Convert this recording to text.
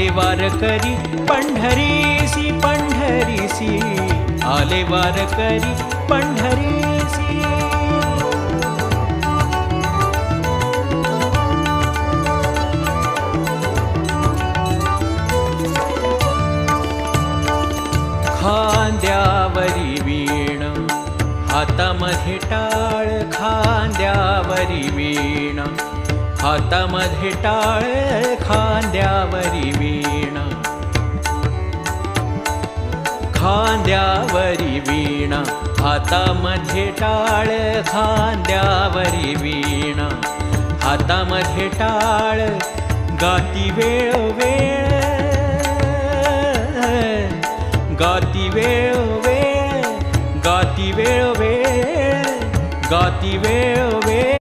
आले वारकरी पंढरीसी पंढरीसी, आले वारकरी पंढरीसी. खांद्यावरी वीण हातामध्ये टाळ, खांद्यावरी वीण हातामध्ये टाळ, खांद्यावरी वीण. खांद्यावरी वीण हातामध्ये टाळ, खांद्यावरी वीण हातामध्ये टाळ. गाती वेळोवेळ, गाती वेळोवेळ, गाती वेळोवेळ, गाती वेळोवेळ.